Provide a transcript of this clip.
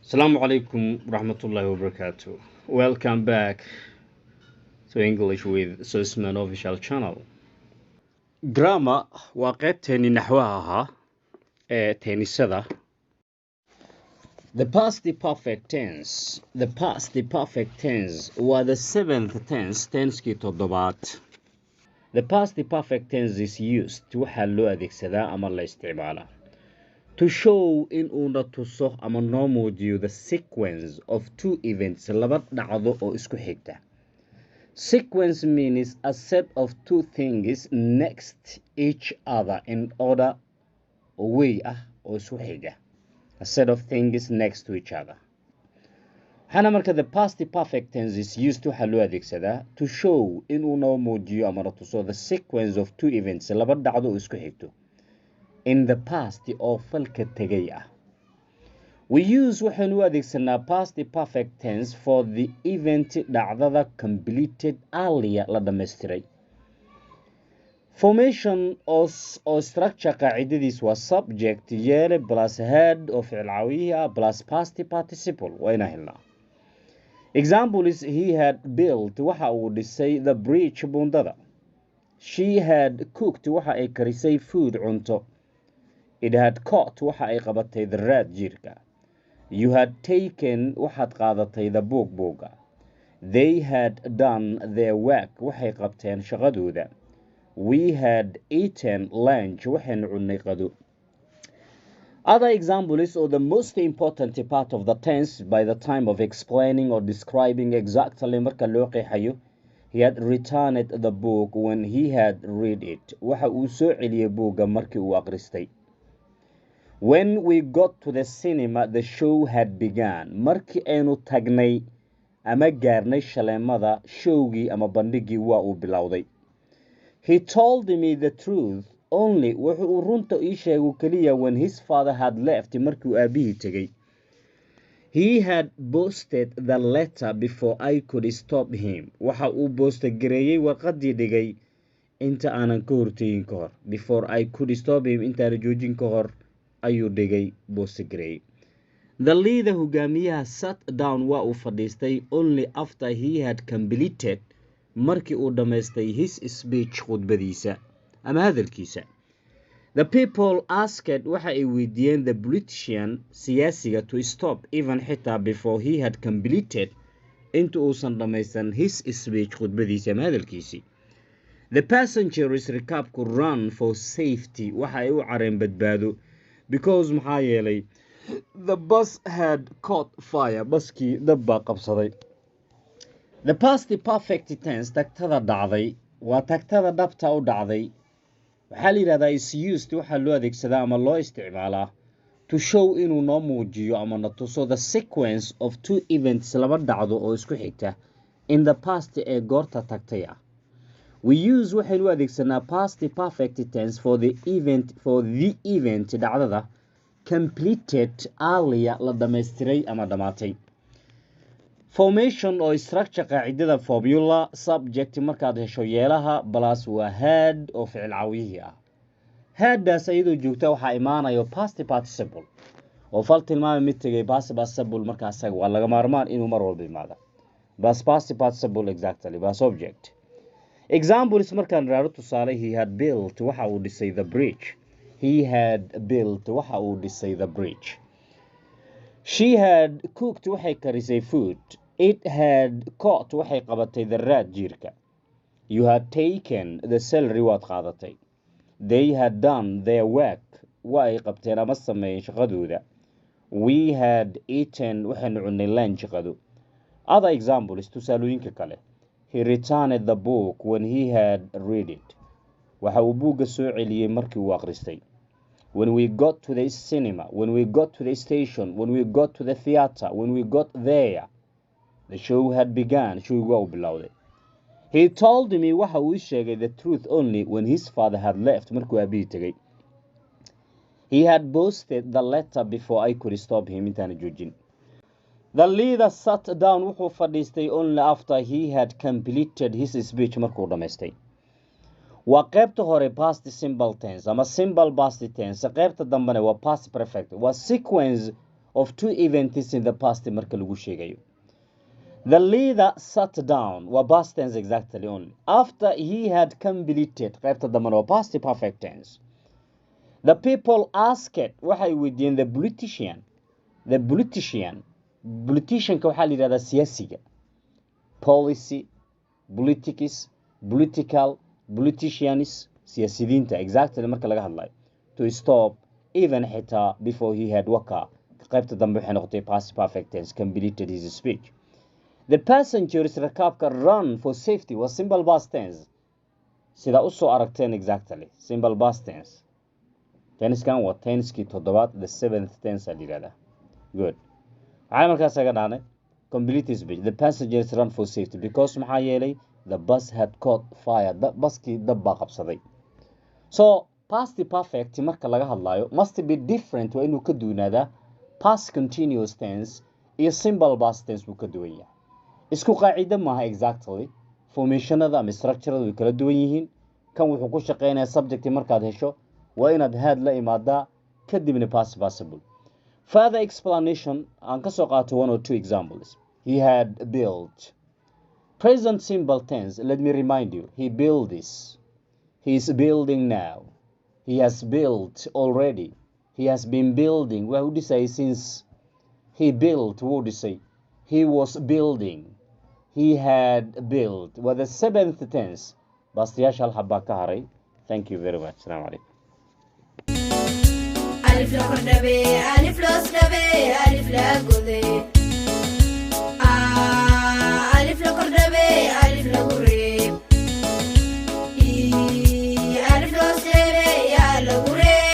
Assalamu alaikum rahmatullahi wa barakatuh. Welcome back to English with Susman official channel. Grammar waa qaybteeni naxwaha ahaa ee teenisada. The past perfect tense. The past perfect tense waa the seventh tense, tenskii toddobaad. The past perfect tense is used waxaa loo adeegsadaa ama la isticmaalaa to show in una tuso ama noo muujiyo the sequence of two events laba dhacdo oo isku xigta. Sequence means a set of two things next each other in order or way oo isku xiga. A set of things next to each other. Waxaana marka the past perfect tense is used waxaa loo adeegsadaa to show in uu noo muujiyo ama na tuso the sequence of two events laba dhacdo oo isku xigto in the past oo falka tegay ah. We use waxaan u adeegsanaa past perfect tense for the event dhacdada completed earlier la dhammaystiray. Formation or structure qaacidadiis waa subject yeele plus head oo ficil caawiya plus past participle wayna helnaa. Example is he had built waxa uu dhisay the bridge bundada. She had cooked waxa ay karisay food cunto. It had caught waxa ay qabatay the rat jiirka. You had taken waxaad qaadatay the buuga. They had done their work waxay qabteen shaqadooda. We had eaten lunch waxaan cunnay qado. Other examples or the most important part of the tense by the time of explaining or describing exactly marka loo qeexayo. He had returned the book when he had read it. Waxa uu soo celiyay buuga markii uu akhristay. When we got to the cinema, the show had begun. Markii aynu tagnay ama gaarnay shaleemada, showgii ama bandhigii waa uu bilowday. He told me the truth only wuxuu uu runta ii sheegay kaliya when his father had left markii uu aabihii tegay. He had posted the letter before I could stop him. Waxa uu boostegareeyay warqadii dhigay inta aanan ka hortagin ka hor. Before I could stop him intaan joojin ka hor ayuu dhigay boostegareeyay. The leader hogaamiyaha sat down waa uu fadhiistay only after he had completed markii uu dhammaystay his speech khudbadiisa ama hadalkiisa. The people asked waxa ay weydiiyeen the politician siyaasiga to stop even xitaa before he had completed inta uusan dhammaysan his speech khudbadiisa ama hadalkiisii. The passengers rikaabku run for safety waxa ay u careen badbaado because maxaa yeelay the bus had caught fire baskii dab baa qabsaday. The past perfect tense tagtada dhacday waa tagtada dhabta u dhacday. Waxaa la yidhahdaa is used waxaa loo adeegsadaa ama loo isticmaalaa to show inuu noo muujiyo ama na tuso the sequence of two events laba dhacdo oo isku xigta in the past ee goorta tagtay ah. We use waxaan u adeegsanaa past perfect tense for the event dhacdada completed earlier la dhammaystiray ama dhammaatay. Formation or structure qaacidada formula subject markaad hesho yeelaha plus waa had oo ficil caawiyi ah. Haddaas iyadoo joogta waxaa imaanayo past participle oo fal tilmaamay mid tegay past participle markaa asaga waa laga maarmaan inuu mar walba imaado. Past participle exactly waa subject. Examples markaan raaro tusaale he had built waxa uu dhisay the bridge. He had built waxa uu dhisay the bridge. She had cooked waxay karisay food. It had caught waxay qabatay the rat jiirka. You had taken the salary waad qaadatay. They had done their work waa ay qabteen ama sameeyeen shaqadooda. We had eaten waxaan cunnay lunch qado. Other examples tusaalooyinka kale. He returned the book when he had read it. Waxa uu buugga soo celiyay markii uu akhristay. When we got to the cinema, when we got to the station, when we got to the theater, when we got there, the show had begun. Showgu waa uu bilowday. He told me waxa uu sheegay the truth only when his father had left markuu aabihii tegay. He had posted the letter before I could stop him intaan joojin. The leader sat down wuxuu fadhiistay only after he had completed his speech markuu dhammaystay. waa qaybta hore past simple tense ama simple past tense qaybta dambena waa past perfect waa sequence of two events in the past marka lagu sheegayo. The leader sat down waa past tense exactly only after he had completed qaybta dambe waa past perfect tense. The people asked waxay weydiiyeen the politician politicianka waxaa la yidhahdaa siyaasiga, policy, politics, political, politicians, siyaasiyiinta exactly marka laga hadlayo, to stop even xitaa before he had waka qaybta dambe waxay noqotay past perfect tense completed his speech. The passengers rakaabka run for safety was simple past tense sida u soo aragteen exactly simple past tense. Tenniskan waa tenniskii toddobaad the seventh tense la yidhahdaa. Good. waxaa markaas aga dhaanay complete speech. The passengers run for safety because maxaa yeelay the bus had caught fire. Baskii dab baa qabsaday. So past perfect marka laga hadlayo must be different waa inuu ka duwanaadaa past continuous tense iyo simple past tense buu ka duwan yahay. isku qaacido maaha exactly formationada ama structurada way kala duwan yihiin. kan wuxuu ku shaqeynayaa subject markaad hesho waa inaad had la imaadaa kadibna past participle. Further explanation aan ka soo qaato one or two examples. He had built. Present simple tense, let me remind you, he built this. He is building now. He has built already. He has been building. What would you say since he built? What would you say? He was building. He had built. Well, the seventh tense. Bastiyash al-habba ka haray. Thank you very much. Assalamu alaikum. ألف لو كنا بي ألف لو سنا بي ألف لا قذي